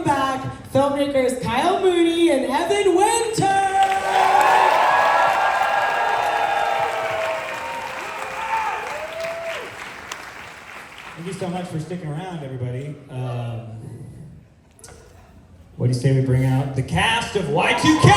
back filmmakers Kyle Mooney and Evan Winter! Thank you so much for sticking around, everybody. What do you say we bring out the cast of Y2K?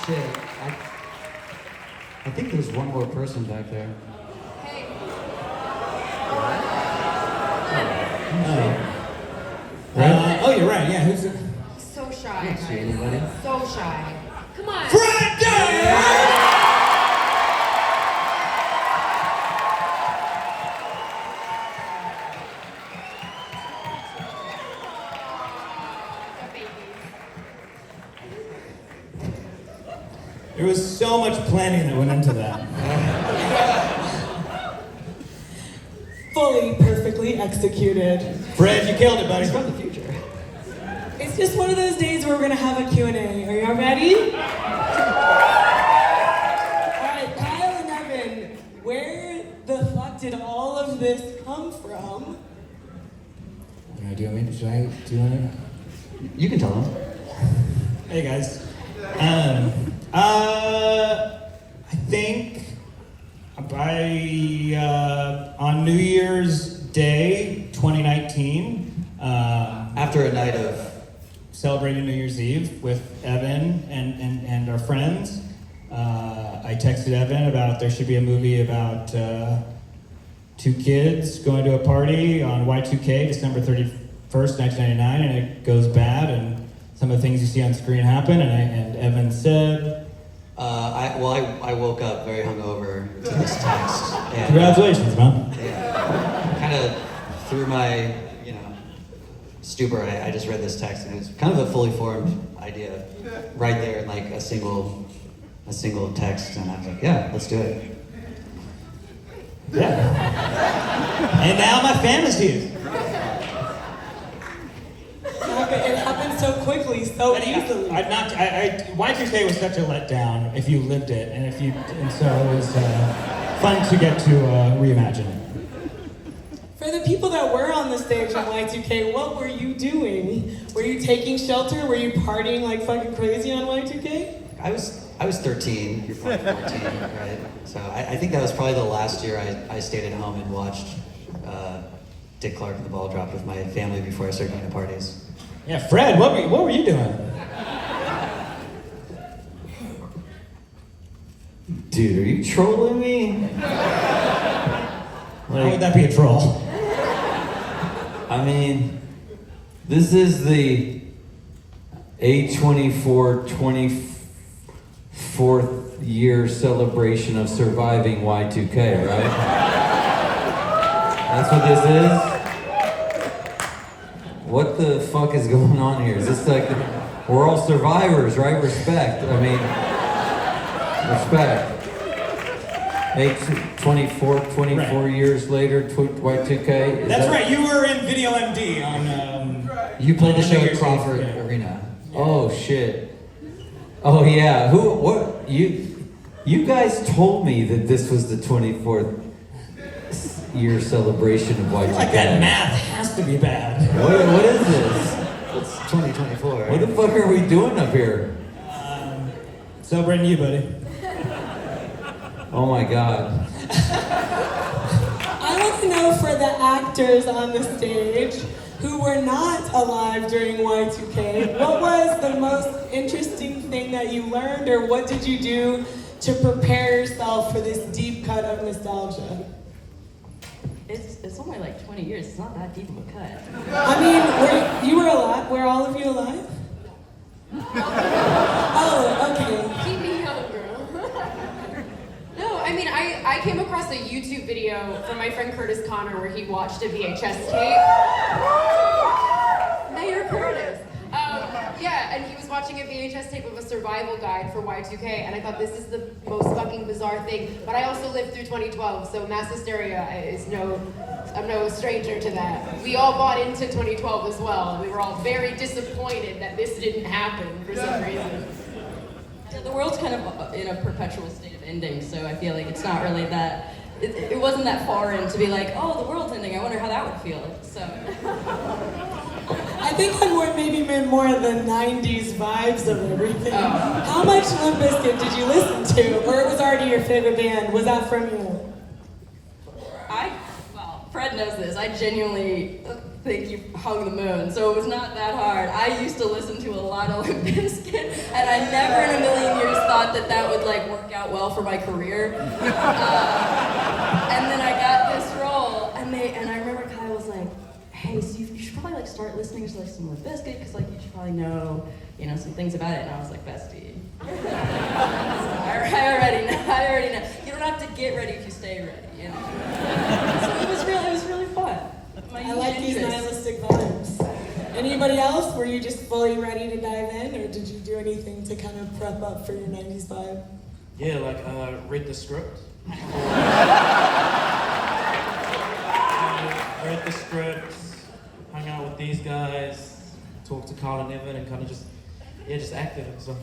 Shit, I think there's one more person back there. Hey. Oh, you're right. Yeah, who's it? He's so shy. I don't see anybody. So shy. Come on. Friday! There was so much planning that went into that. Fully, perfectly executed. Fred, you killed it, buddy. It's from the future. It's just one of those days where we're gonna have a Q&A. Are y'all ready? Alright, Kyle and Evan, where the fuck did all of this come from? Do you want me? Should I do it? You can tell them. Hey guys. I think on New Year's Day 2019, After a night of celebrating New Year's Eve with Evan and our friends, I texted Evan about there should be a movie about two kids going to a party on Y2K, December 31st, 1999, and it goes bad, and some of the things you see on screen happen, and Evan said... I woke up very hungover to this text. And, Congratulations, man. Yeah. Kind of through my, stupor, I just read this text, and it was kind of a fully formed idea right there in like a single text, and I was like, yeah, let's do it. Yeah. And now my fantasies. It happened so quickly, so easily. Y2K was such a letdown if you lived it, and so it was fun to get to reimagine it. For the people that were on the stage on Y2K, what were you doing? Were you taking shelter? Were you partying like fucking crazy on Y2K? I was 13, you're probably 14, right? So I think that was probably the last year I stayed at home and watched Dick Clark and the Ball Drop with my family before I started going to parties. Yeah, Fred, what were you doing? Dude, are you trolling me? How would that be a troll? I mean, this is the A24 24th year celebration of surviving Y2K, right? That's what this is? What the fuck is going on here? Is this like, we're all survivors, right? Respect. I mean, respect. 24 years later, Y2K. That's right, you were in Video MD on... You played the show New at Year's Crawford Eve, yeah. Arena. Oh shit. Oh yeah. You guys told me that this was the 24th year celebration of Y2K. Like that math has to be bad. What is this? It's 2024. What the fuck are we doing up here? Celebrating you, buddy. Oh my god. I want to know for the actors on the stage who were not alive during Y2K, what was the most interesting thing that you learned, or what did you do to prepare yourself for this deep cut of nostalgia? It's only like 20 years. It's not that deep of a cut. I mean, you were alive? Were all of you alive? Oh, okay. Keep me young, girl. No, I mean, I came across a YouTube video from my friend Curtis Connor where he watched a VHS tape. Mayor Curtis. Yeah, and he was watching a VHS tape of a survival guide for Y2K, and I thought this is the most fucking bizarre thing. But I also lived through 2012, so mass hysteria I'm no stranger to that. We all bought into 2012 as well, and we were all very disappointed that this didn't happen for some reason. Yeah, the world's kind of in a perpetual state of ending, so I feel like it's not really that. It wasn't that foreign to be like, oh, the world's ending. I wonder how that would feel. So. I think I maybe meant more of the 90s vibes of everything. Oh. How much Limp Bizkit did you listen to? Or it was already your favorite band? Was that from you? Well, Fred knows this. I genuinely think you hung the moon, so it was not that hard. I used to listen to a lot of Limp Bizkit, and I never in a million years thought that that would like work out well for my career. And then I got this role, and I remember Kyle was like, hey, so you should probably like start listening to like some Limp Bizkit, because like you should probably know, some things about it. And I was like, bestie. So I already know. You don't have to get ready if you stay ready, So it was really fun. I like these nihilistic vibes. Anybody else? Were you just fully ready to dive in, or did you do anything to kind of prep up for your 90s vibe? Yeah, like read the script. Read the script, hung out with these guys, talked to Carl and Evan, and kind of just acted and stuff.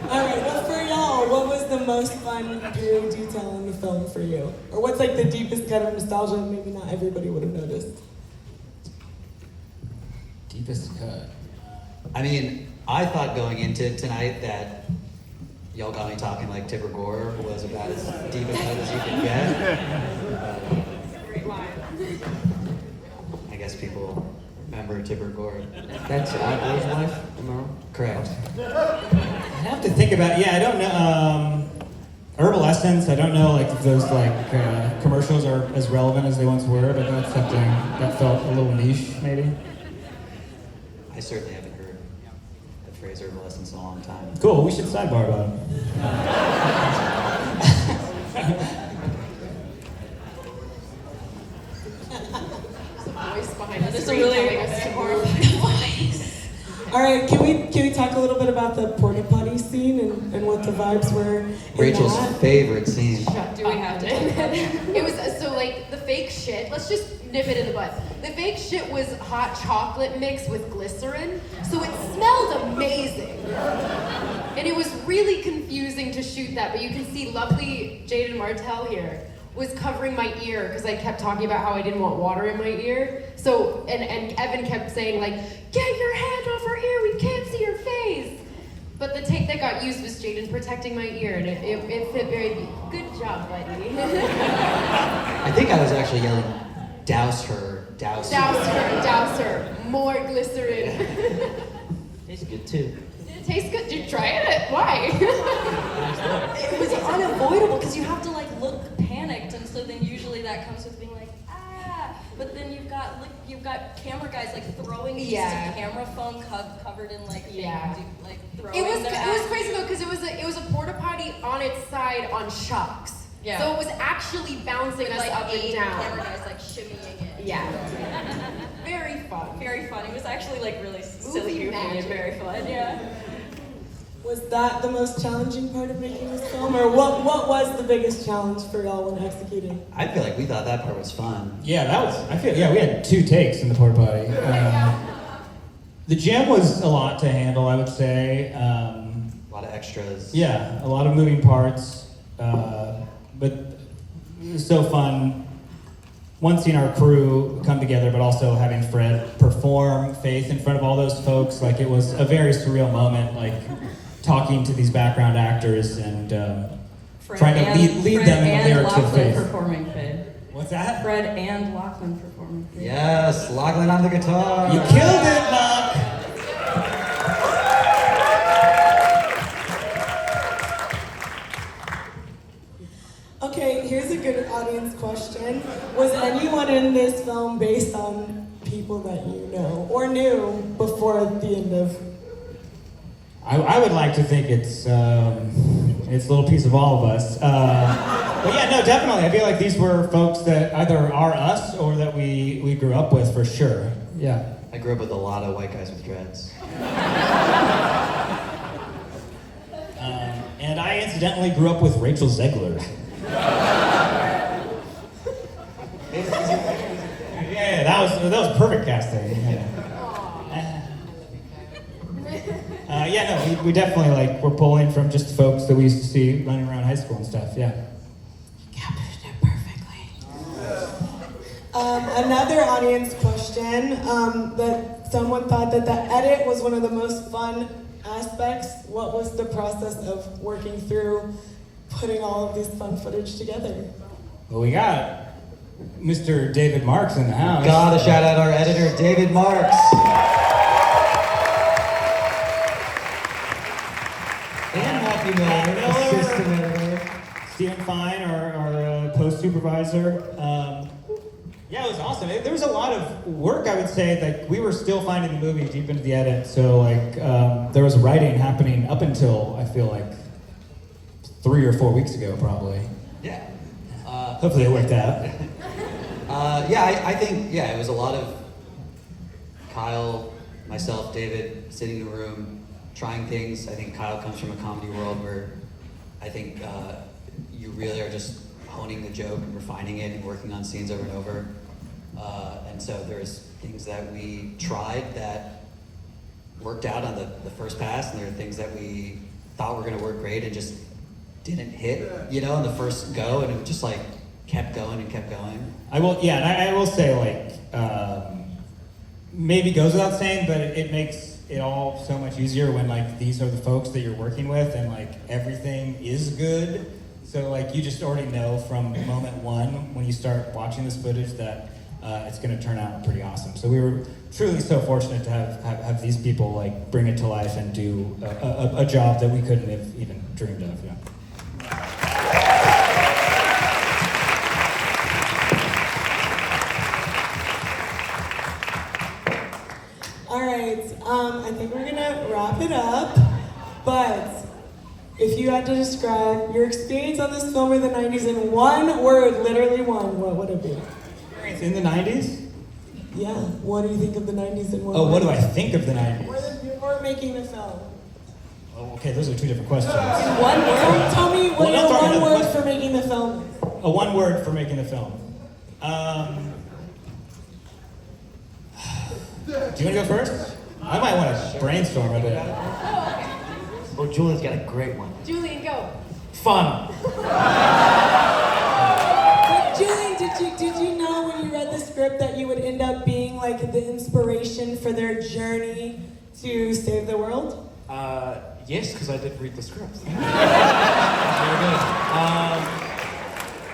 Alright, well for y'all, what was the most fun period detail in the film for you? Or what's like the deepest kind of nostalgia maybe not everybody would have noticed? Deepest cut. I mean, I thought going into tonight that y'all got me talking like Tipper Gore was about as deep a cut as you could get. Great line. I guess people remember Tipper Gore. That's Al Gore's wife, am I wrong? Correct. I have to think about. Yeah, I don't know. Herbal Essence. I don't know like if those like commercials are as relevant as they once were, but that's something that felt a little niche, maybe. I certainly haven't heard the phrase herbal essence in a long time. Cool. We should sidebar about it. Voice behind the This is screen really telling us to horrifying voice. Alright, can we talk a little bit about the porta potty scene and what the vibes were in Rachel's that? favorite scene. Do we have to? It was so like the fake shit. Let's just nip it in the bud. The fake shit was hot chocolate mixed with glycerin, so it smelled amazing. And it was really confusing to shoot that, but you can see lovely Jaden Martell here was covering my ear because I kept talking about how I didn't want water in my ear. So, and Evan kept saying like, get your hand off her ear, we can't see your face. But the take that got used was Jaden protecting my ear, and it fit very good job, buddy. I think I was actually yelling, douse her, douse her. Douse her, douse her, more glycerin. Tastes good too. Did it taste good? Did you try it? Why? It was unavoidable because you have to like look panicked, and so then usually that comes with being like, but then you've got camera guys like throwing pieces Yeah. of camera foam covered in like Yeah. like throwing It was them at crazy though because it was a porta potty on its side on shocks. Yeah. So it was actually bouncing us like up and 8 down. camera guys like shimmying it. Yeah. Very fun. Very fun. It was actually like really silly, Movie goofy, and magic. very fun. Yeah. Was that the most challenging part of making this film? Or what was the biggest challenge for y'all when executing? I feel like we thought that part was fun. Yeah, that was. I feel. Yeah, we had 2 takes in the porta potty. The gym was a lot to handle, I would say. A lot of extras. Yeah, a lot of moving parts, but it was so fun. One, seeing our crew come together, but also having Fred perform Faith in front of all those folks. Like, it was a very surreal moment, like talking to these background actors and trying to lead Fred them in the and lyrics of Lachlan Faith. performing Faith. What's that? Fred and Lachlan performing Faith. Yes, Lachlan on the guitar. You killed it, Lach! Okay, here's a good audience question. Was anyone in this film based on people that you know or knew before the end of I would like to think it's a little piece of all of us. But yeah, no, definitely. I feel like these were folks that either are us or that we grew up with for sure. Yeah. I grew up with a lot of white guys with dreads. And I incidentally grew up with Rachel Zegler. Yeah, that was perfect casting. Yeah, no, we definitely like we're pulling from just folks that we used to see running around high school and stuff. Yeah. Captured it perfectly. Another audience question that someone thought that the edit was one of the most fun aspects. What was the process of working through putting all of this fun footage together? Well, we got Mr. David Marks in the house. Gotta shout out our editor, David Marks. And Matthew Miller, assistant editor. Stephen Fine, our post supervisor. Yeah, it was awesome. There was a lot of work, I would say. Like we were still finding the movie deep into the edit, so like there was writing happening up until I feel like 3 or 4 weeks ago, probably. Yeah. Hopefully it worked out. I think it was a lot of Kyle, myself, David sitting in a room, trying things. I think Kyle comes from a comedy world where I think you really are just honing the joke and refining it and working on scenes over and over. And so there's things that we tried that worked out on the first pass, and there are things that we thought were gonna work great and just didn't hit, in the first go, and it just like kept going and kept going. I will say like maybe goes without saying, but it makes it all so much easier when like these are the folks that you're working with and like everything is good. So like you just already know from moment one when you start watching this footage that it's going to turn out pretty awesome. So we were truly so fortunate to have these people like bring it to life and do a job that we couldn't have even dreamed of. Yeah. All right, I think we're gonna wrap it up, but if you had to describe your experience on this film in the 90s in one word, literally one, what would it be? Experience in the 90s? Yeah, what do you think of the 90s in one Oh, word? what do I think of the 90s? Or making the film. Oh, okay, those are two different questions. One word? Tell me what Well, your don't one talk word about- for making the film is. A one word for making the film. Do you want to go first? I might want to brainstorm a bit. Oh, Julian's got a great one. Julian, go. Fun. But Julian, did you know when you read the script that you would end up being like the inspiration for their journey to save the world? Yes, because I did read the script. Very good.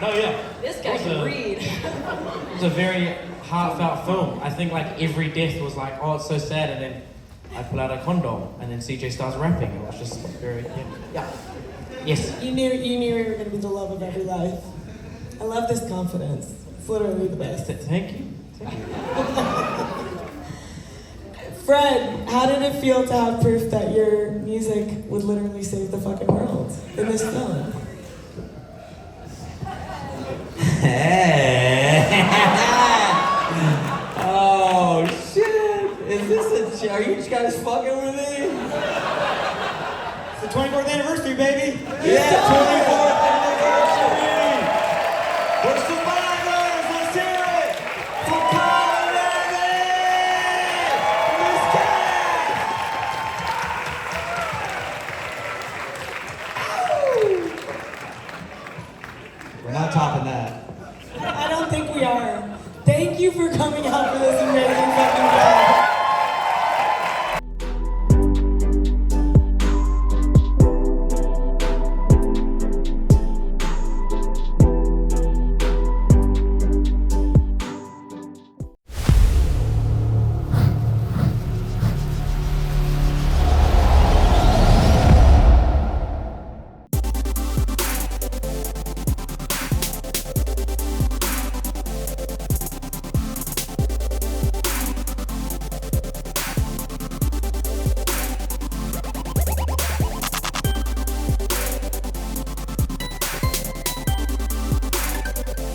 No, yeah. This guy can read. It was a very heartfelt film. I think like every death was like, oh, it's so sad, and then I pull out a condom, and then CJ starts rapping. It was just very, yeah. Yes. You knew you were going to be the love of every life. I love this confidence. It's literally the best. Thank you. Fred, how did it feel to have proof that your music would literally save the fucking world in this film? Oh shit! Is this are you guys fucking with me? It's the 24th anniversary, baby! Yeah, 24th anniversary! We're survivors! Let's hear it! For Kyle and Evan! This We're not topping that. I don't think we are. Thank you for coming out for this amazing fucking